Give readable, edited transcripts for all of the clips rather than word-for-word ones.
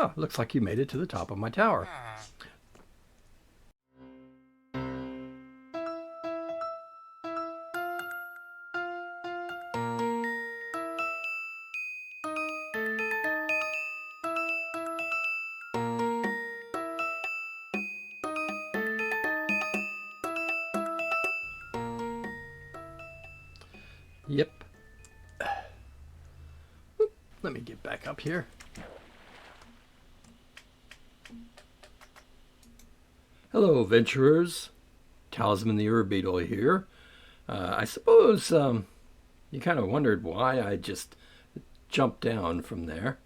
Oh, looks like you made it to the top of my tower. Yep. Let me get back up here. Hello, adventurers. Talysman the Ur-Beatle here. I suppose you kind of wondered why I just jumped down from there.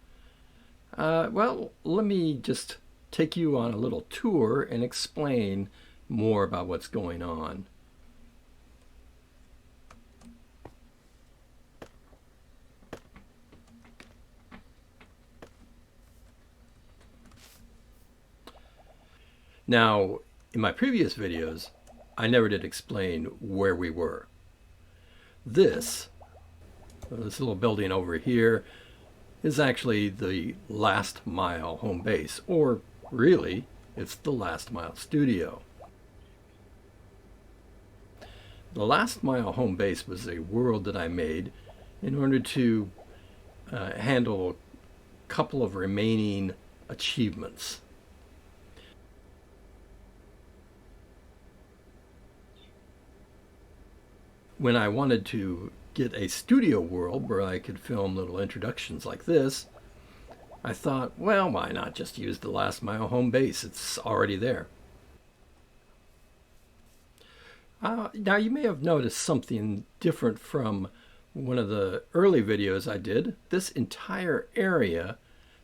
Well, let me just take you on a little tour and explain more about what's going on. Now, in my previous videos, I never did explain where we were. This little building over here is actually the Last Mile home base, or really, it's the Last Mile studio. The Last Mile home base was a world that I made in order to handle a couple of remaining achievements. When I wanted to get a studio world where I could film little introductions like this, I thought, well, why not just use the Last Mile home base? It's already there. Now, you may have noticed something different from one of the early videos I did. This entire area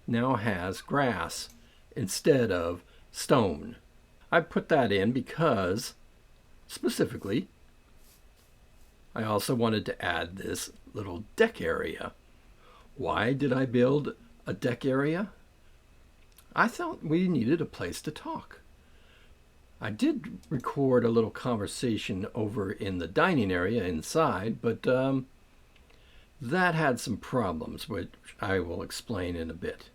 now has grass instead of stone. I put that in because, specifically, I also wanted to add this little deck area. Why did I build a deck area? I thought we needed a place to talk. I did record a little conversation over in the dining area inside, but that had some problems, which I will explain in a bit.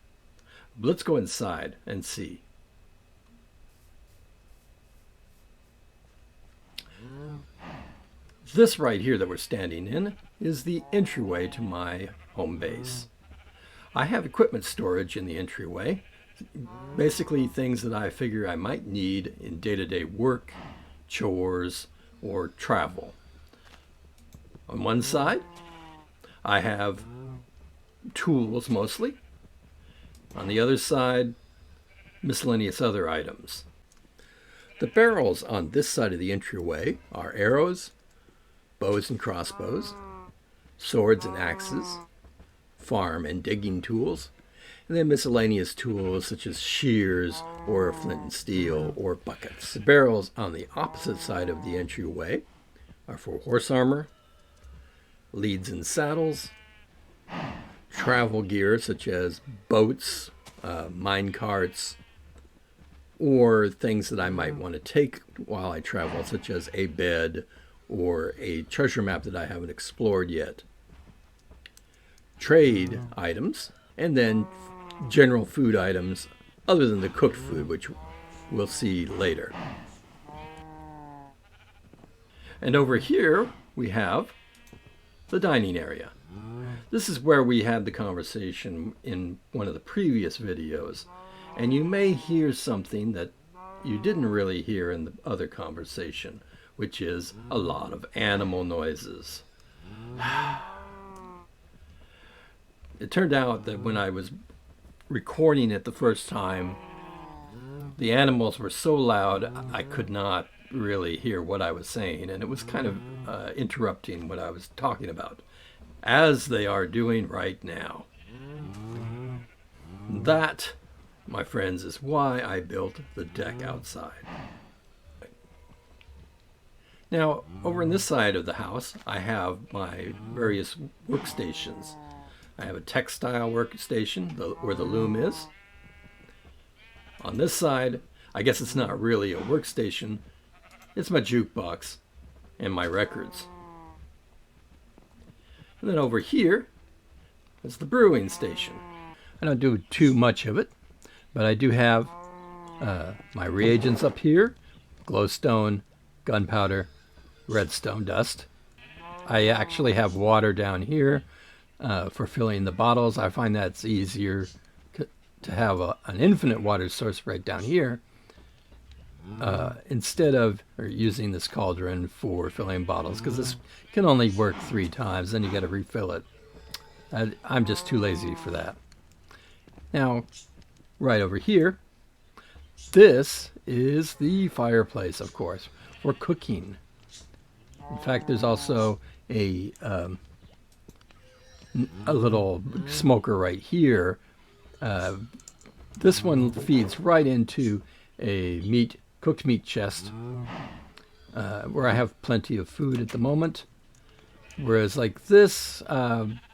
Let's go inside and see. This right here that we're standing in is the entryway to my home base. I have equipment storage in the entryway, basically things that I figure I might need in day-to-day work, chores, or travel. On one side, I have tools mostly. On the other side, miscellaneous other items. The barrels on this side of the entryway are arrows, bows and crossbows, swords and axes, farm and digging tools, and then miscellaneous tools such as shears or flint and steel or buckets. The barrels on the opposite side of the entryway are for horse armor, leads and saddles, travel gear such as boats, mine carts, or things that I might want to take while I travel, such as a bed or a treasure map that I haven't explored yet. Trade items, and then general food items other than the cooked food, which we'll see later. And over here we have the dining area. This is where we had the conversation in one of the previous videos, and you may hear something that you didn't really hear in the other conversation, which is a lot of animal noises. It turned out that when I was recording it the first time, the animals were so loud I could not really hear what I was saying, and it was kind of interrupting what I was talking about, as they are doing right now. That, my friends, is why I built the deck outside. Now, over on this side of the house, I have my various workstations. I have a textile workstation where the loom is. On this side, I guess it's not really a workstation. It's my jukebox and my records. And then over here is the brewing station. I don't do too much of it. But I do have my reagents up here: glowstone, gunpowder, redstone dust. I actually have water down here for filling the bottles. I find that's easier to have an infinite water source right down here instead of using this cauldron for filling bottles, because this can only work 3 times, then you got to refill it. I'm just too lazy for that. Now, right over here, this is the fireplace, of course, for cooking. In fact, there's also a little smoker right here. This one feeds right into a cooked meat chest, where I have plenty of food at the moment. Whereas like this,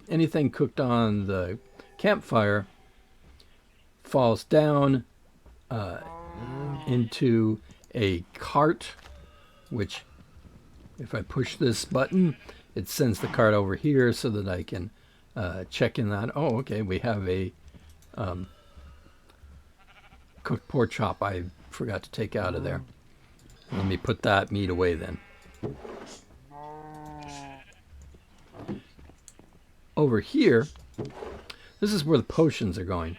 anything cooked on the campfire falls down into a cart, which if I push this button, it sends the cart over here so that I can check in that. Oh, okay, we have a cooked pork chop I forgot to take out of there. Let me put that meat away then. Over here, this is where the potions are going.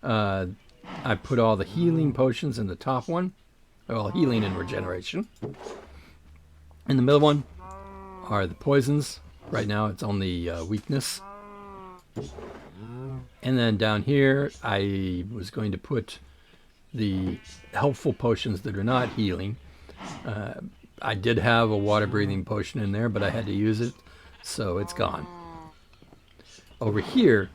I put all the healing potions in the top one. Well, healing and regeneration. In the middle one are the poisons. Right now it's only weakness. And then down here I was going to put the helpful potions that are not healing. I did have a water breathing potion in there, but I had to use it, so it's gone. Over here,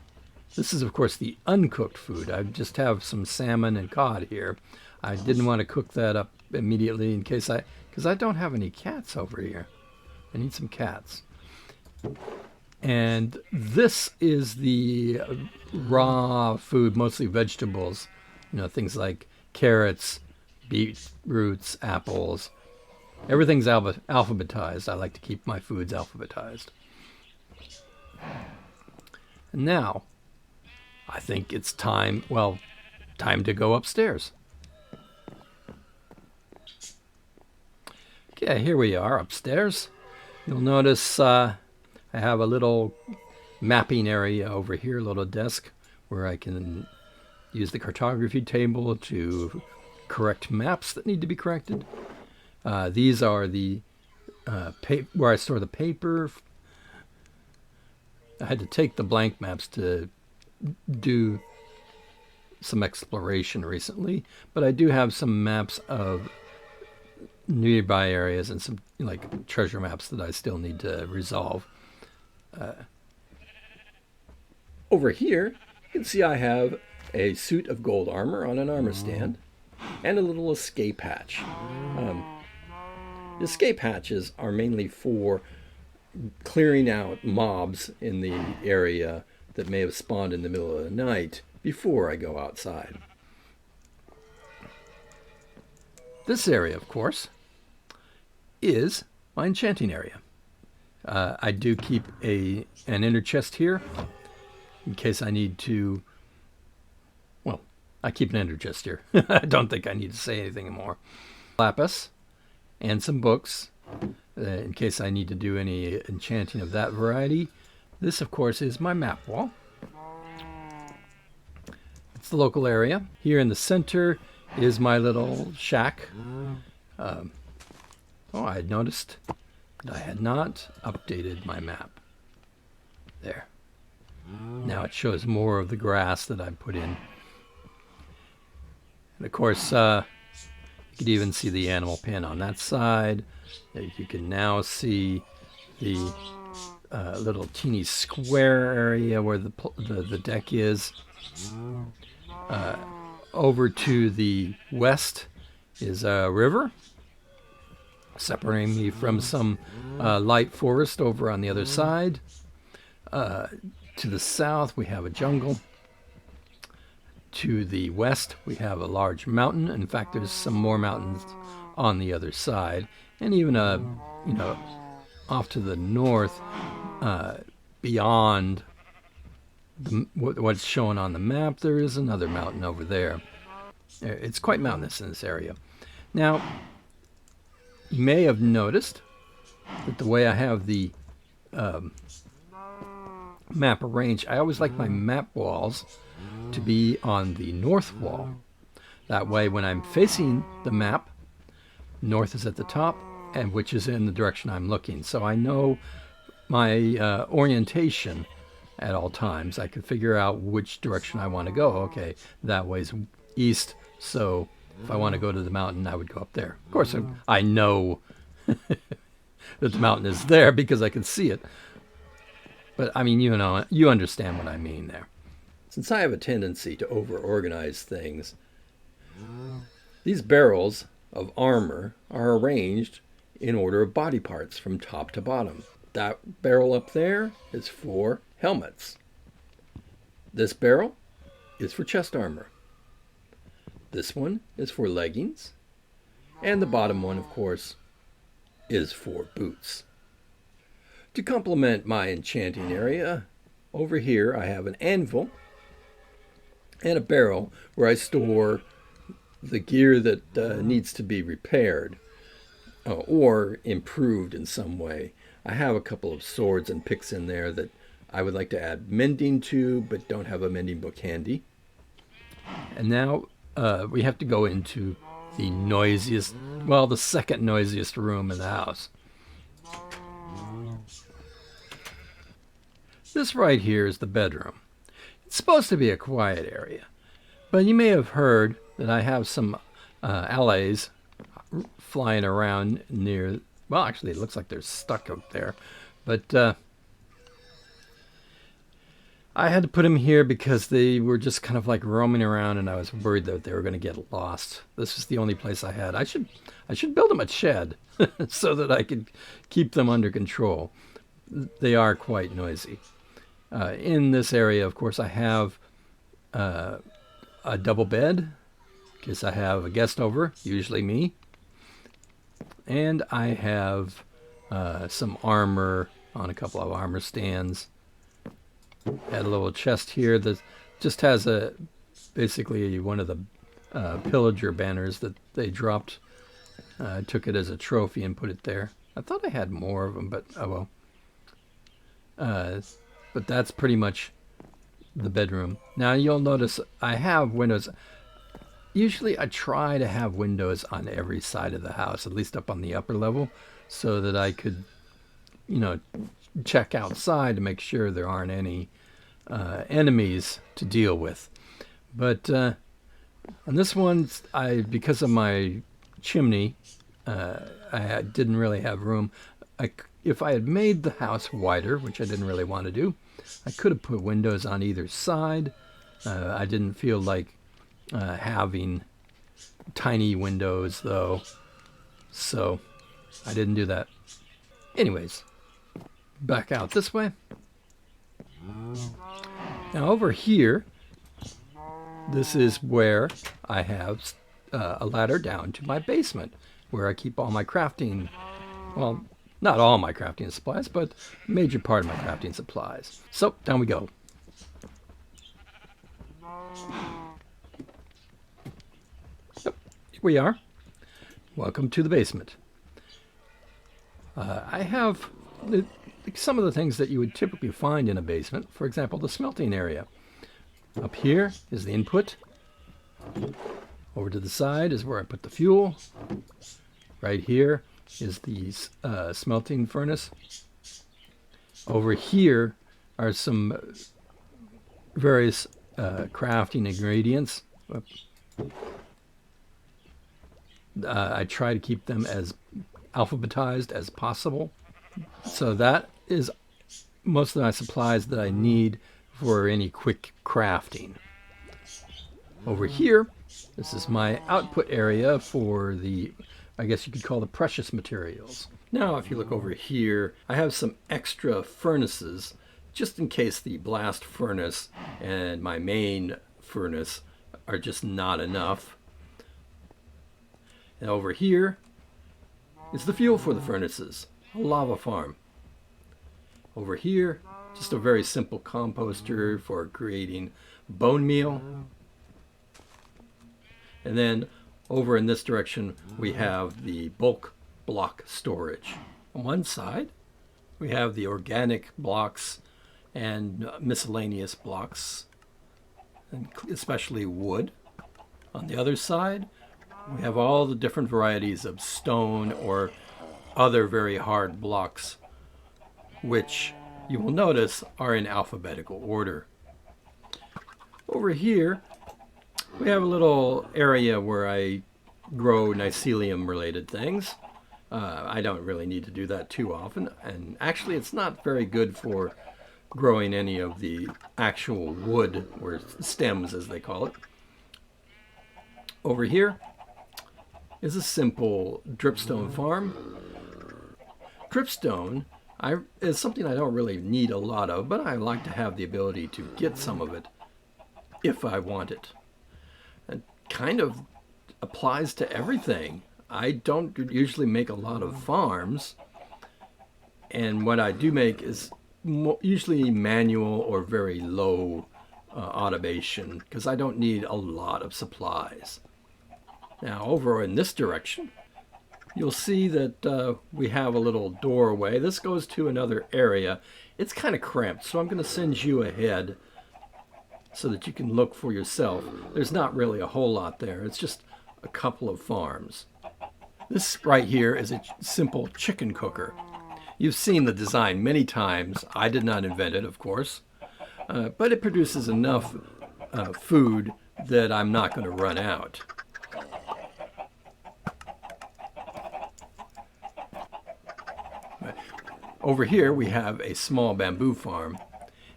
this is of course the uncooked food. I just have some salmon and cod here. I didn't want to cook that up immediately in case because I don't have any cats over here. I need some cats. And this is the raw food, mostly vegetables. You know, things like carrots, beetroots, apples. Everything's alphabetized. I like to keep my foods alphabetized. And now, I think it's time to go upstairs. Okay, here we are upstairs. You'll notice I have a little mapping area over here, a little desk where I can use the cartography table to correct maps that need to be corrected. These are the where I store the paper. I had to take the blank maps to do some exploration recently, but I do have some maps of nearby areas and some like treasure maps that I still need to resolve. Over here, you can see I have a suit of gold armor on an armor stand and a little escape hatch. The escape hatches are mainly for clearing out mobs in the area that may have spawned in the middle of the night before I go outside. This area, of course, is my enchanting area. I do keep an inner chest here in case I need to. Well, I keep an inner chest here. I don't think I need to say anything more. Lapis and some books in case I need to do any enchanting of that variety. This, of course, is my map wall. It's the local area. Here in the center is my little shack. I had noticed that I had not updated my map. There. Now it shows more of the grass that I put in. And of course, you could even see the animal pen on that side. You can now see the little teeny square area where the deck is. Over to the west is a river, separating me from some light forest over on the other side. To the south, we have a jungle. To the west, we have a large mountain. In fact, there's some more mountains on the other side, and even off to the north, beyond what's shown on the map, there is another mountain over there. It's quite mountainous in this area. Now, you may have noticed that the way I have the map arranged, I always like my map walls to be on the north wall. That way, when I'm facing the map, north is at the top, and which is in the direction I'm looking. So I know my orientation at all times. I can figure out which direction I want to go. Okay, that way's east, so if I want to go to the mountain, I would go up there. Of course, I know that the mountain is there because I can see it. But I mean, you understand what I mean there. Since I have a tendency to over-organize things, these barrels of armor are arranged in order of body parts from top to bottom. That barrel up there is for helmets. This barrel is for chest armor. This one is for leggings. And the bottom one, of course, is for boots. To complement my enchanting area, over here I have an anvil and a barrel where I store the gear that needs to be repaired or improved in some way. I have a couple of swords and picks in there that I would like to add mending to, but don't have a mending book handy. And now we have to go into the noisiest, well, the second noisiest room in the house. This right here is the bedroom. It's supposed to be a quiet area, but you may have heard that I have some allies flying around near, well, actually it looks like they're stuck up there, but I had to put them here because they were just kind of like roaming around and I was worried that they were going to get lost. This is the only place I had. I should build them a shed so that I could keep them under control. They are quite noisy. In this area, of course, I have a double bed in case I have a guest over, usually me. And I have some armor on a couple of armor stands. Had a little chest here that just has basically one of the pillager banners that they dropped. I took it as a trophy and put it there. I thought I had more of them, but oh well. But that's pretty much the bedroom. Now you'll notice I have windows. Usually I try to have windows on every side of the house, at least up on the upper level, so that I could, check outside to make sure there aren't any enemies to deal with. But on this one, because of my chimney, I didn't really have room. If I had made the house wider, which I didn't really want to do, I could have put windows on either side. I didn't feel like having tiny windows, though, so I didn't do that. Anyways, back out this way. Now over here, this is where I have a ladder down to my basement, where I keep all my crafting, well, not all my crafting supplies, but a major part of my crafting supplies. So, down we go. Yep, here we are. Welcome to the basement. I have some of the things that you would typically find in a basement. For example, the smelting area. Up here is the input. Over to the side is where I put the fuel. Right here is the smelting furnace. Over here are some various crafting ingredients. I try to keep them as alphabetized as possible. So that is most of my supplies that I need for any quick crafting. Over here, this is my output area for the, I guess you could call the precious materials. Now, if you look over here, I have some extra furnaces just in case the blast furnace and my main furnace are just not enough. And over here is the fuel for the furnaces, a lava farm. Over here, just a very simple composter for creating bone meal. And then over in this direction, we have the bulk block storage. On one side, we have the organic blocks and miscellaneous blocks, and especially wood. On the other side, we have all the different varieties of stone or other very hard blocks, which you will notice are in alphabetical order. Over here, we have a little area where I grow mycelium related things. I don't really need to do that too often, and actually it's not very good for growing any of the actual wood, or stems as they call it. Over here is a simple dripstone farm. Dripstone is something I don't really need a lot of, but I like to have the ability to get some of it if I want it. It kind of applies to everything. I don't usually make a lot of farms, and what I do make is usually manual or very low automation, because I don't need a lot of supplies. Now over in this direction, you'll see that we have a little doorway. This goes to another area. It's kind of cramped, so I'm going to send you ahead so that you can look for yourself. There's not really a whole lot there. It's just a couple of farms. This right here is a simple chicken cooker. You've seen the design many times. I did not invent it, of course, but it produces enough food that I'm not going to run out. Over here we have a small bamboo farm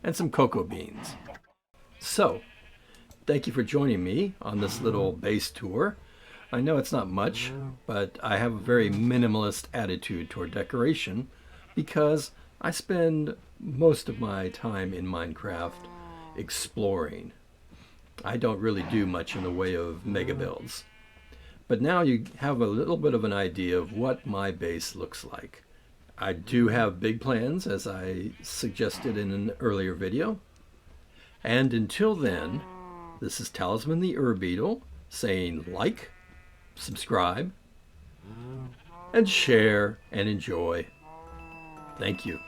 and some cocoa beans. So, thank you for joining me on this little base tour. I know it's not much, but I have a very minimalist attitude toward decoration because I spend most of my time in Minecraft exploring. I don't really do much in the way of mega builds. But now you have a little bit of an idea of what my base looks like. I do have big plans, as I suggested in an earlier video. And until then, this is Talysman the Ur-Beatle saying like, subscribe, and share and enjoy. Thank you.